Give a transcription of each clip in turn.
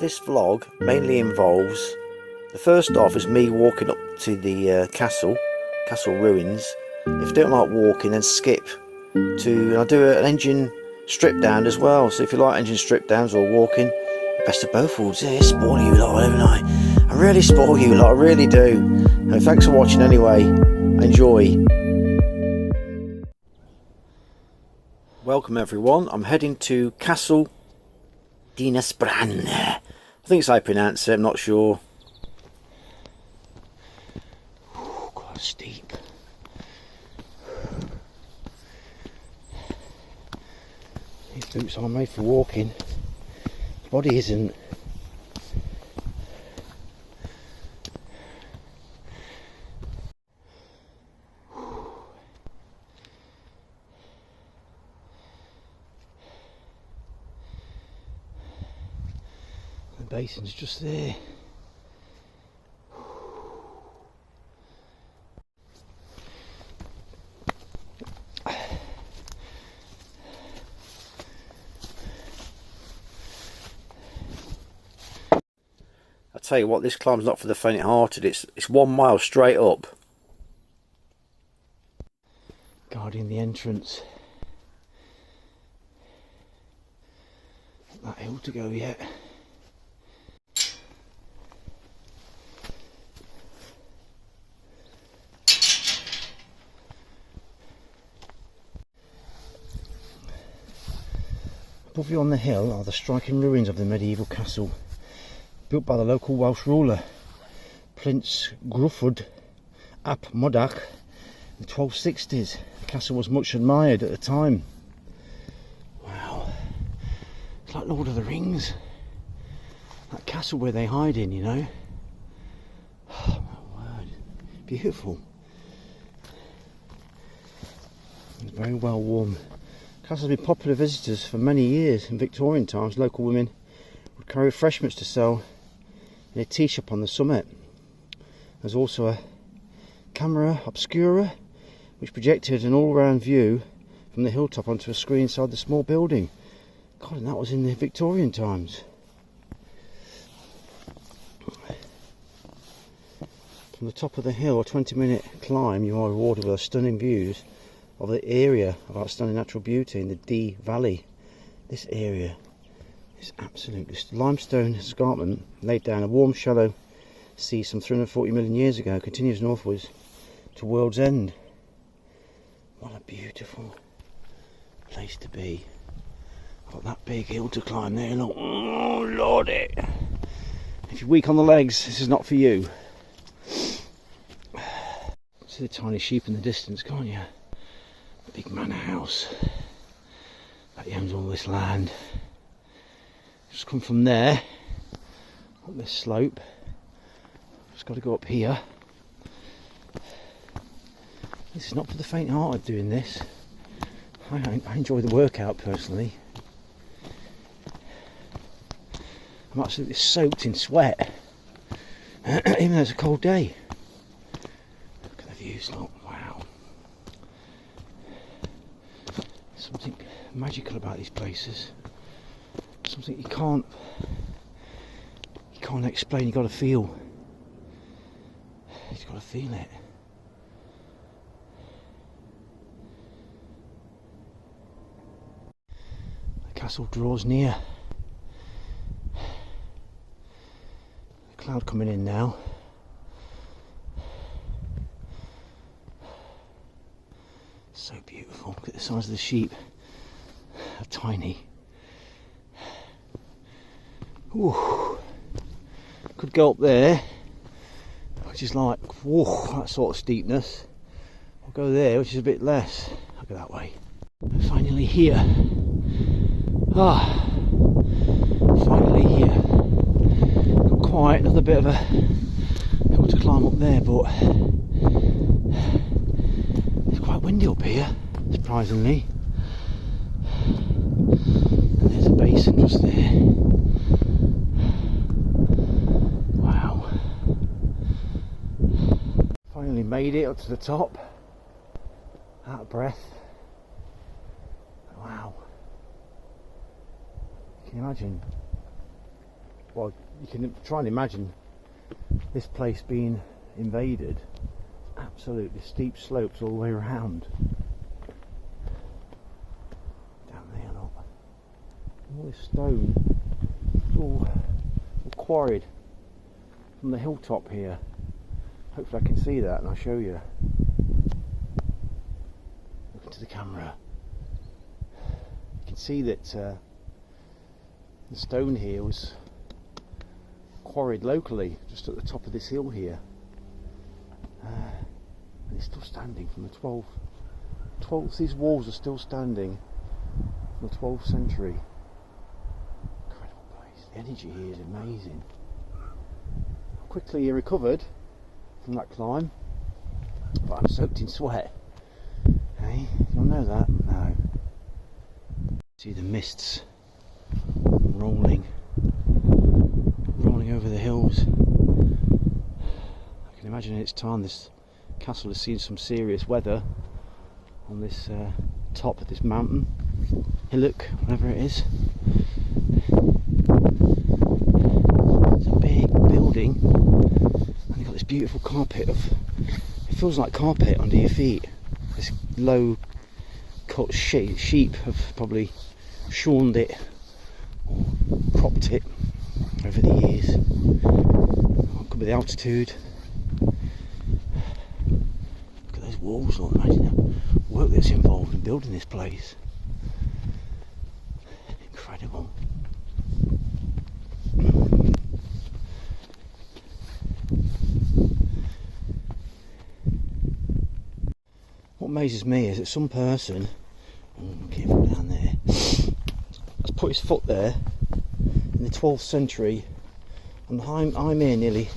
This vlog mainly involves, the first off is me walking up to the castle ruins. If you don't like walking, then skip to, I'll do an engine strip down as well. So if you like engine strip downs or walking, best of both worlds. Yeah, spoil you lot, haven't I? I really spoil you lot, I really do. Thanks for watching anyway. Enjoy. Welcome everyone. I'm heading to Castle Dinas Bran. I think it's how I pronounce it, I'm not sure. Oh, quite steep. These boots are made for walking. The body isn't. The basin's just there. I tell you what, this climb's not for the faint-hearted. It's 1 mile straight up. Guarding the entrance. Not that hill to go yet. Above you on the hill are the striking ruins of the medieval castle, built by the local Welsh ruler, Prince Gruffydd ap Modach, in the 1260s. The castle was much admired at the time. Wow, it's like Lord of the Rings. That castle where they hide in, you know. Oh my word, beautiful. It's very well warm. The castle has been popular visitors for many years. In Victorian times, local women would carry refreshments to sell in a tea shop on the summit. There's also a camera obscura which projected an all-round view from the hilltop onto a screen inside the small building. God, and that was in the Victorian times. From the top of the hill, a 20-minute climb, you are rewarded with stunning views of the area of outstanding natural beauty in the Dee Valley. This area is absolutely limestone escarpment laid down a warm shallow sea some 340 million years ago, continues northwards to World's End. What a beautiful place to be. Got that big hill to climb there, look. Oh lordy, if you're weak on the legs, this is not for you. See the tiny sheep in the distance, can't you? Big manor house that owns all this land. Just come from there up this slope. Just got to go up here. This is not for the faint-hearted doing this. I enjoy the workout personally. I'm absolutely soaked in sweat, even though it's a cold day. Look at the views, look. Wow. Something magical about these places. Something you can't explain. You got to feel. You've got to feel it. The castle draws near. The cloud coming in now. So beautiful. Look at the size of the sheep. They're tiny. Ooh. Could go up there, which is like, whoa, that sort of steepness. I'll go there, which is a bit less. I'll go that way. We're finally here. Ah, finally here. Not quite, another bit of a hill to climb up there, but it's quite windy up here, surprisingly. And there's a basin just there. Finally made it up to the top, out of breath. Wow, can you imagine well, you can try and imagine this place being invaded. Absolutely steep slopes all the way around. Down there, look. All this stone, it's all quarried from the hilltop here. Hopefully I can see that and I'll show you. Look into the camera. You can see that the stone here was quarried locally, just at the top of this hill here. And it's still standing from the 12th. These walls are still standing from the 12th century. Incredible place. The energy here is amazing. Quickly he recovered from that climb, but I'm soaked in sweat. Hey, you don't know that? No. See the mists rolling over the hills. I can imagine it's time this castle has seen some serious weather on this top of this mountain, hillock, whatever it is. It's a big building, and you've got this beautiful carpet it feels like carpet under your feet. This low cut sheep have probably shorned it or cropped it over the years. Could be the altitude. Look at those walls, Lord. Imagine the work that's involved in building this place. Incredible. What amazes me is that some person, careful down there, has put his foot there in the 12th century, and I'm here nearly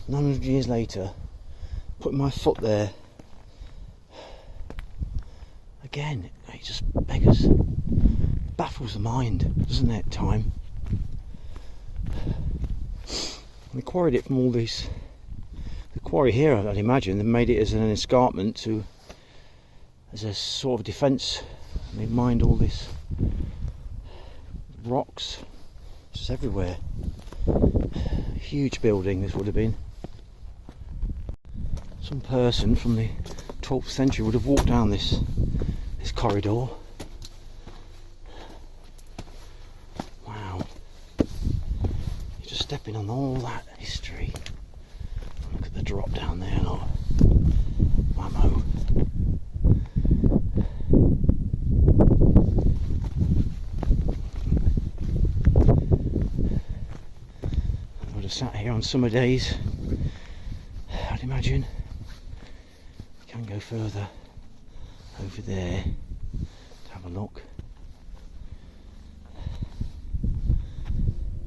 900 years later, putting my foot there again. It just beggars, baffles the mind, doesn't it? Time. And they quarried it from all these. The quarry here, I'd imagine, they made it as an escarpment as a sort of defence. They mined all this rocks. Just everywhere. Huge building this would have been. Some person from the 12th century would have walked down this corridor. Wow. You're just stepping on all that history. Look at the drop down there, look. Whammo. Sat here on summer days, I'd imagine. You can go further over there to have a look.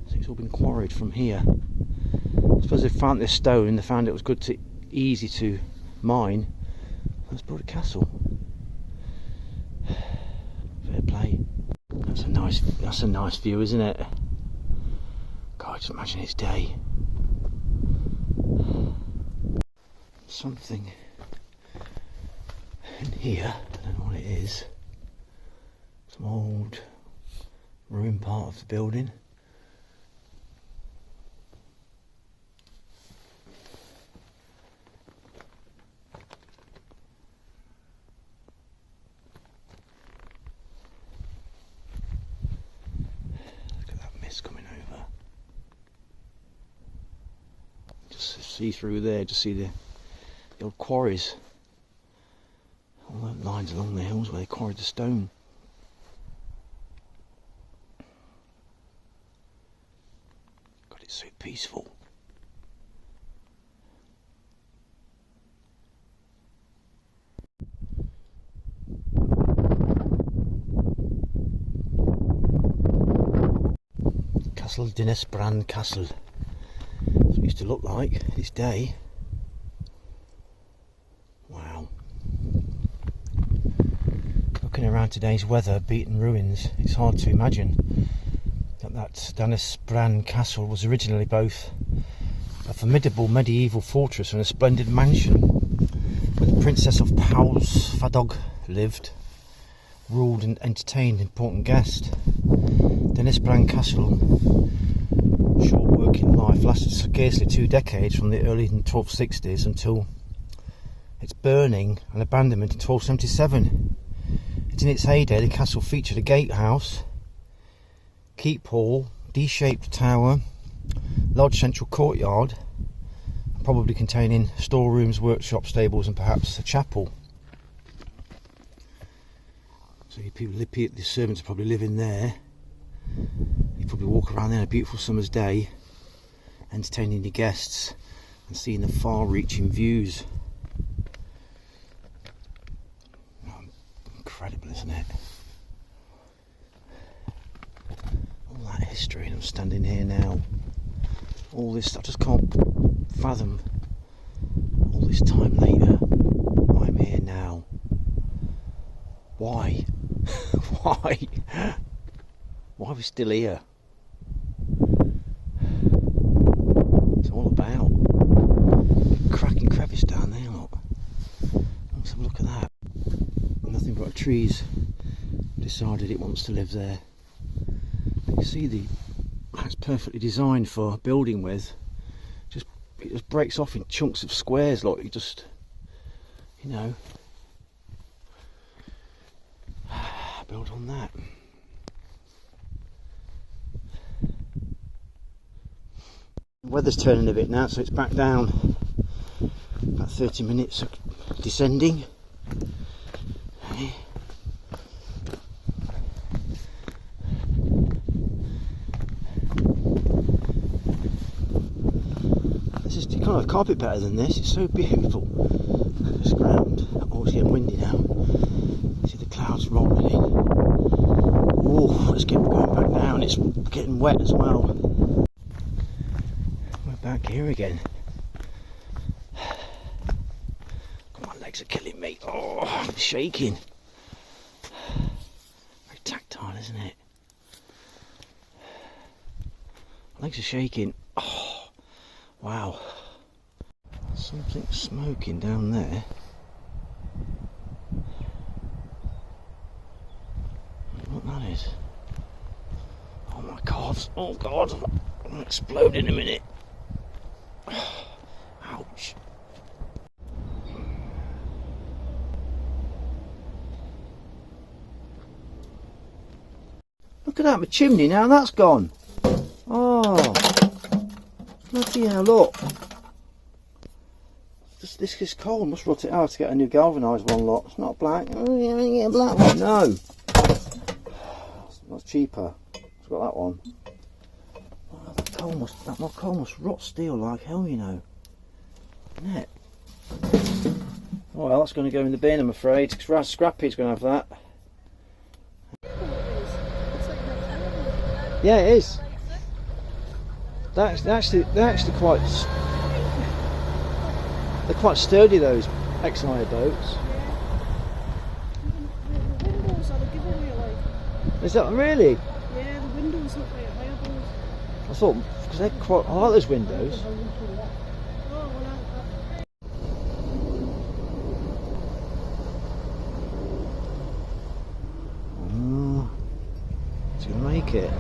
So it's all been quarried from here. I suppose they found this stone and they found it was easy to mine. Let's build a castle. Fair play. That's a nice view, isn't it? God, just imagine it's day. Something in here, I don't know what it is. Some old ruined part of the building. Look at that mist coming over. See through there, just see the old quarries, all the lines along the hills where they quarried the stone. God, it's so peaceful. Castle Dinas Bran Castle. That's what it used to look like this day. Wow. Looking around today's weather beaten ruins, it's hard to imagine that Dinas Bran Castle was originally both a formidable medieval fortress and a splendid mansion where the Princess of Powys Fadog lived, ruled and entertained important guests. Dinas Bran Castle short working life, lasted scarcely 2 decades from the early 1260s until its burning and abandonment in 1277. In its heyday, the castle featured a gatehouse, keep hall, D-shaped tower, large central courtyard, probably containing storerooms, workshops, stables, and perhaps a chapel. So the servants are probably living there. You probably walk around there on a beautiful summer's day, entertaining the guests and seeing the far-reaching views. Incredible, isn't it? All that history, and I'm standing here now. All this, I just can't fathom. All this time later, I'm here now. Why? Why? Why are we still here? It's all about. Cracking crevice down there, look. Let's have a look at that. Nothing but trees. Decided it wants to live there. You can see that's perfectly designed for building with. It just breaks off in chunks of squares, like you just, you know, build on that. The weather's turning a bit now, so it's back down. About 30 minutes of descending. This is, you can't have a carpet better than this. It's so beautiful. This ground. Oh, it's getting windy now. See the clouds rolling in. Oh, it's getting going back down. It's getting wet as well. We're back here again. My legs are killing me. Oh, I'm shaking. Very tactile, isn't it? My legs are shaking. Oh, wow. Something smoking down there. What that is? Oh my calves! Oh God! I'm gonna explode in a minute. Ouch! Look at that, my chimney now. That's gone. Oh, bloody hell! Look. This is cold. Must rot it out to get a new galvanised one. Lot. It's not black. Oh yeah, I get a black one. No. That's cheaper. It's got that one. Oh, that coal must rot steel like hell, you know. Isn't it? Oh, well, that's going to go in the bin, I'm afraid. Scrappy's going to have that. Yeah, it is. They're actually quite sturdy, those ex-hire boats. The windows are the giveaway, like. Is that really? Yeah, the windows look like hire boats. I thought, because they're quite, I like those windows. Oh, it's going to make it.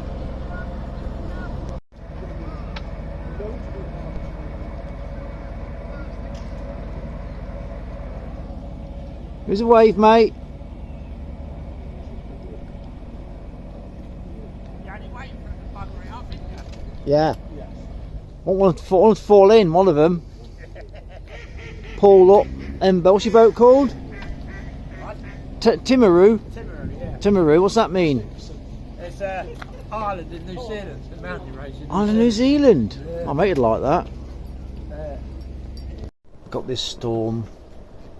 Here's a wave, mate. Yeah. Want to fall in, one of them. Pull up. What's your boat called? Timaru? Timaru, yeah. Timaru, what's that mean? It's Ireland and New Zealand, the mountain racing. Island New Zealand. Yeah. I made it like that. Yeah. Got this storm.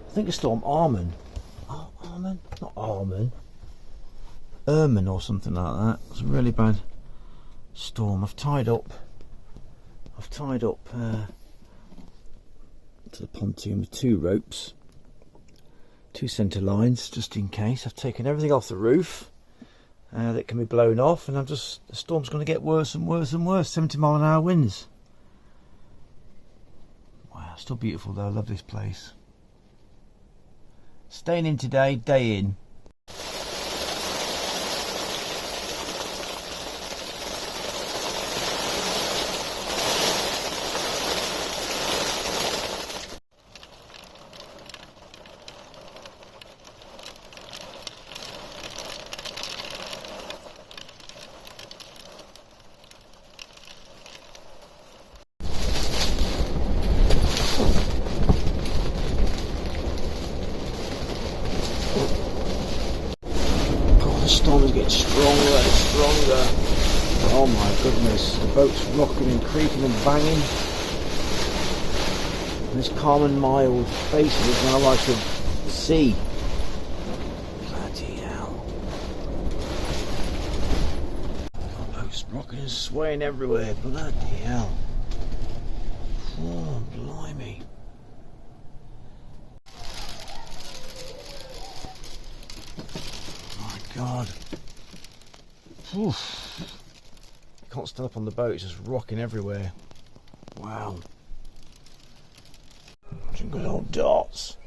I think it's storm Arwen. Oh, Arwen? Not Arwen. Ermine or something like that. It's a really bad storm. I've tied up to the pontoon with 2 ropes, 2 centre lines, just in case. I've taken everything off the roof that can be blown off, and the storm's going to get worse and worse and worse. 70-mile-an-hour winds. Wow, still beautiful though. I love this place. Staying in today, day in. goodness, the boat's rocking and creaking and banging. And this calm and mild basin is now like a sea. Bloody hell. The boat's rocking and swaying everywhere. Bloody hell. Oh, blimey. My God. Oof. Can't stand up on the boat, it's just rocking everywhere. Wow. Some good old dots.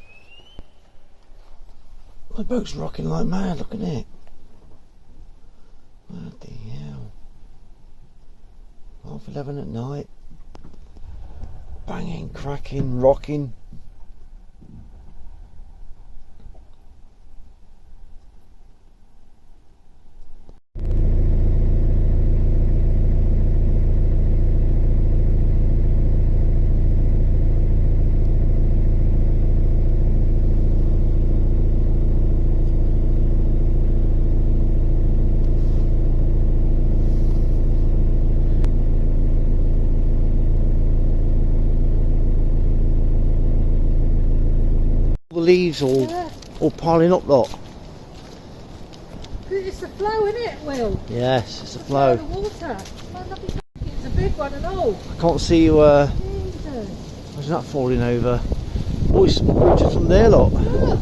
The boat's rocking like mad, look at it. Bloody hell. 11:30 at night. Banging, cracking, rocking. The leaves all piling up, look. It's the flow, isn't it, Will? Yes, it's the flow. It's the water. It's a big one and all. I can't see you. Jesus. Imagine that falling over. Oh, it's just from there, look. Look.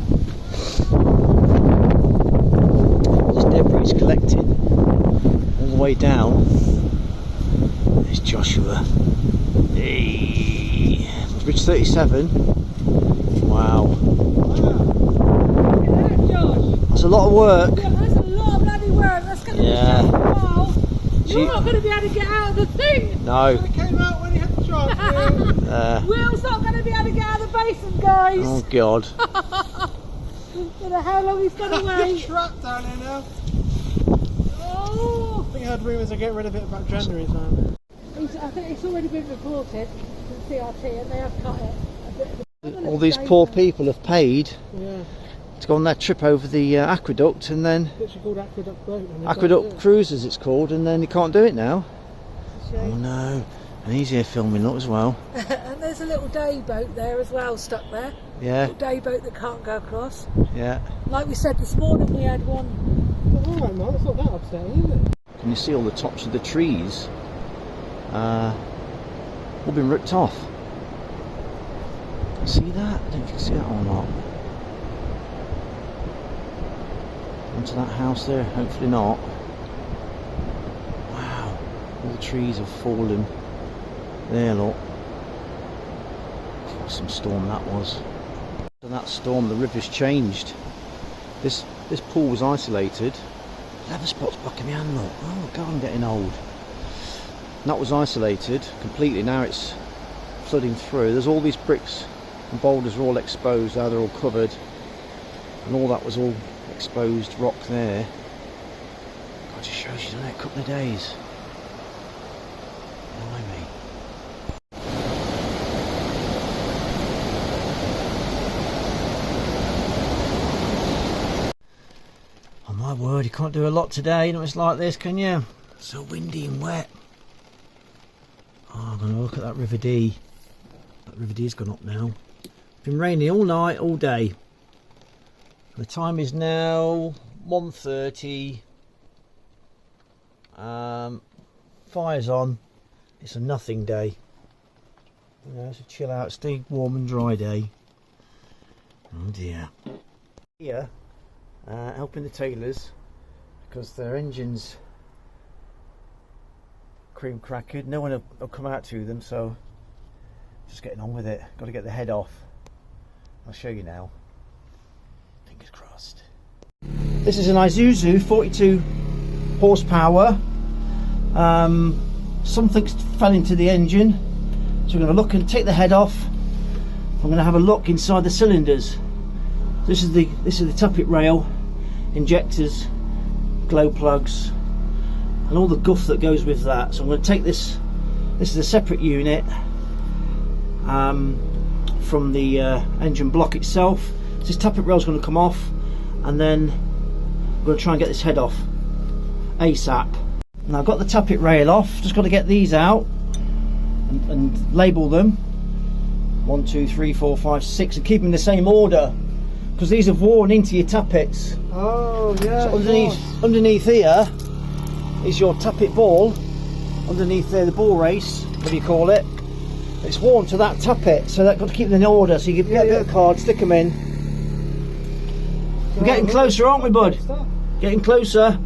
This debris is collected all the way down. There's Joshua. Hey. Bridge 37. Wow. Look at that, Josh. That's a lot of work. Yeah, that's a lot of bloody work. That's going to be Yeah. for a while. You're Gee. not going to be able to get out of the thing. No. It came out when he had the chance. Will's not going to be able to get out of the basin, guys. Oh God. Don't know how long he's going to wait. Trapped down here now. Oh. I think I heard rumours of getting rid of it about January time. I think it's already been reported to the CRT and they have cut it. All these poor people have paid Yeah. to go on their trip over the aqueduct, and then It's called Aqueduct Boat. and they Aqueduct don't do it. Cruises it's called, and then you can't do it now. It's a Oh shame. no. And he's here filming up as well. And there's a little day boat there as well, stuck there. Yeah, Little day boat that can't go across. yeah. Like we said this morning, we had one. Oh, all right, man. It's not that upsetting, is it? Can you see all the tops of the trees? All been ripped off. See that? I don't know if you can see that or not. Into that house there, hopefully not. Wow, all the trees have fallen. There, look. What some storm that was. In that storm, the river's changed. This pool was isolated. Leather spots back in my hand, look. Oh God, I'm getting old. And that was isolated completely. Now it's flooding through. There's all these bricks and boulders are all exposed. Now they're all covered, and all that was all exposed rock there. God, just shows you done it a couple of days. Blimey. Oh my word, you can't do a lot today. Not it's like this, can you? So windy and wet. Oh, I'm going to look at that River Dee. That River Dee's gone up now. Been raining all night, all day. The time is now 1:30. Fire's on. It's a nothing day. You know, it's a chill out, stay warm and dry day. Oh dear. Here, helping the tailors because their engines cream crackered. No one will come out to them, so just getting on with it. Got to get the head off. I'll show you now. Fingers crossed. This is an Isuzu 42 horsepower. Something fell into the engine, so we're going to look and take the head off. I'm going to have a look inside the cylinders. This is the tappet rail, injectors, glow plugs, and all the guff that goes with that. So I'm going to take this. This is a separate unit from the engine block itself. So this tappet rail is going to come off, and then I'm going to try and get this head off ASAP. Now I've got the tappet rail off, just got to get these out and label them. 1, 2, 3, 4, 5, 6, and keep them in the same order, because these have worn into your tappets. Oh, yeah. So underneath here is your tappet ball. Underneath there, the ball race, whatever you call it. It's worn to that tappet, so that got to keep them in order. So you can get a bit of card, stick them in. We're getting closer, aren't we, bud? Getting closer.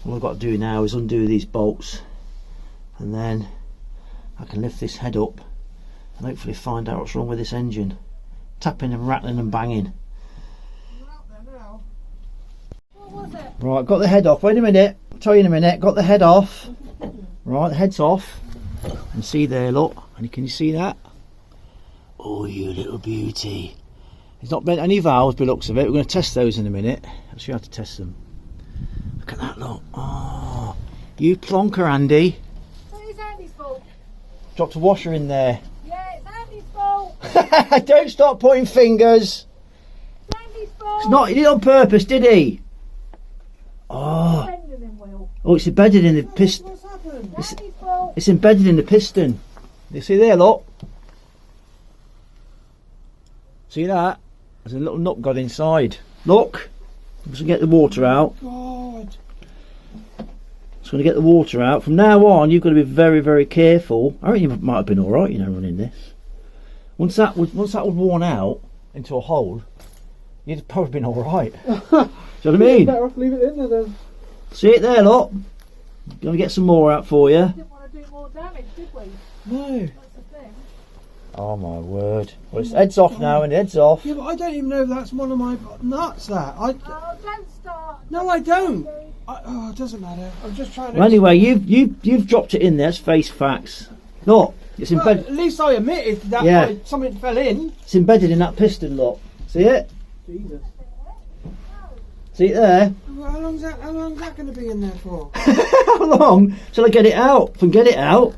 All I've got to do now is undo these bolts, and then I can lift this head up and hopefully find out what's wrong with this engine. Tapping and rattling and banging. What was it? Right, got the head off. Wait a minute, I'll tell you in a minute. Got the head off. Right, the head's off. And see there, look. And can you see that? Oh, you little beauty. It's not bent any valves by the looks of it. We're going to test those in a minute. I'll show you how to test them. Look at that, look. Oh, you plonker, Andy. It's Andy's fault. Dropped a washer in there. Yeah, it's Andy's fault. Don't stop pointing fingers. It's Andy's fault. It's not, he did it on purpose, did he? Oh, Bending him, Will. oh, it's embedded in the piston. What's happened? It's Andy's fault. It's embedded in the piston. You see there, look. See that? There's a little nut got inside. Look. I'm just going to get the water out. God. Just going to get the water out. From now on, you've got to be very, very careful. I reckon you might have been all right, you know, running this. Once that was worn out into a hole, you'd have probably been all right. Do you know what I mean? Better off leave it in there then. See it there, look. Going to get some more out for you. Didn't want to do more damage, did we? No. That's the thing. Oh my word. Well, its head's off now, and the head's off. Yeah, but I don't even know if that's one of my nuts, that. Oh, don't start. No, I don't. Oh, it doesn't matter. I'm just trying to... Well, anyway, you've dropped it in there. It's face facts. Look, it's Well, embedded. at least I admitted that Yeah. something fell in. It's embedded in that piston, look. See it? Jesus. See it there? Well, how long's that going to be in there for? How long till I get it out? If I can get it out.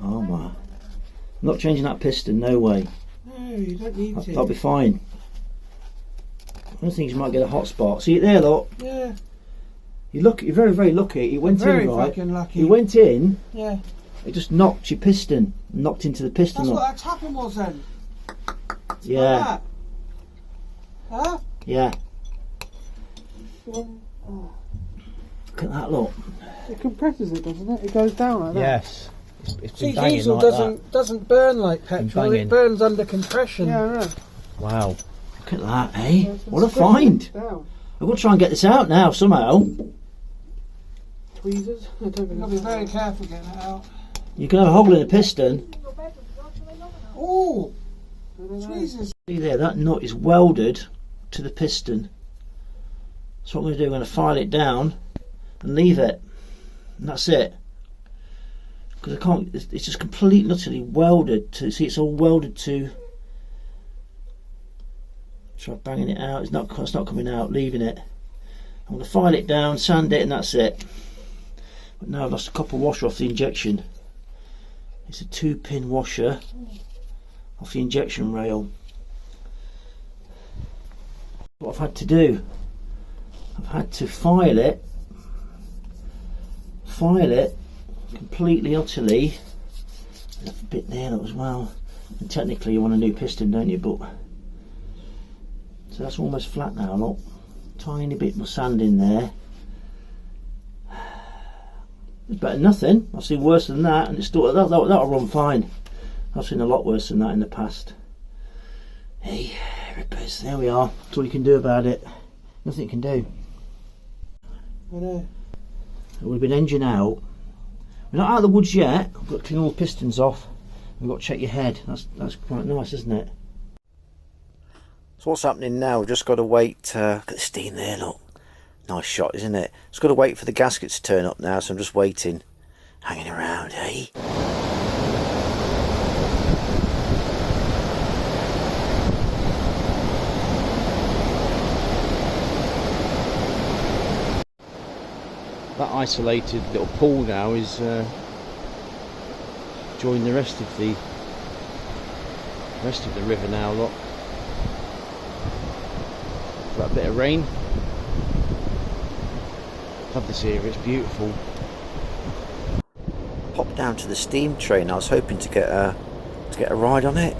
Oh my. I'm not changing that piston, no way. No, you don't need to. That'll be fine. I think you might get a hot spot. See it there, look. Yeah. You're very, very lucky. It went Very in right. fucking lucky. It went in. Yeah. It just knocked your piston. Knocked into the piston. That's look. what that tapping was then. Yeah. Like that. Huh? Yeah. Look at that, look. It compresses it, doesn't it? It goes down like that. Yes. It's See, been banging diesel like doesn't burn like petrol. banging. It burns under compression. Yeah, I know. that. Wow. Look at that, eh? Yeah, it's been What a squishing find. it down. I've got to try and get this out now somehow. Tweezers. I don't think You've got to be very careful getting it out. You can have a hole in the piston. Oh, tweezers. See there, that nut is welded to the piston. So what I'm going to do, I'm going to file it down and leave it. And that's it. Because I can't, it's just completely, utterly welded to, see it's all welded to. Try banging it out, it's not coming out, leaving it. I'm going to file it down, sand it, and that's it. But now I've lost a copper washer off the injection. It's a 2-pin washer off the injection rail. What I've had to do, I've had to file it completely, utterly. There's a bit there as well. And technically you want a new piston, don't you? But so that's almost flat now, look. Tiny bit of sand in there. It's better than nothing. I've seen worse than that, and it's still that'll run fine. I've seen a lot worse than that in the past. Hey, rippers, there we are. That's all you can do about it. Nothing you can do. I know. It would have been engine out. We're not out of the woods yet. I've got to clean all the pistons off. We've got to check your head. That's quite nice, isn't it? So what's happening now? We've just got to wait. Look at the steam there, look. Nice shot, isn't it? Just got to wait for the gasket to turn up now, so I'm just waiting. Hanging around, eh? That isolated little pool now is joining the rest of the river now, look. That bit of rain Love this area, it's beautiful. Popped down to the steam train. I was hoping to get a ride on it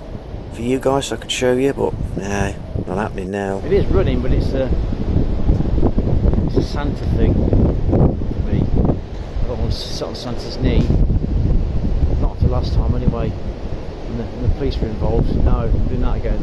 for you guys so I could show you, but nah, not happening now. It is running, but it's a Santa thing for me. I don't want to sit on Santa's knee. Not after last time anyway. And the police were involved. No, I'm doing that again.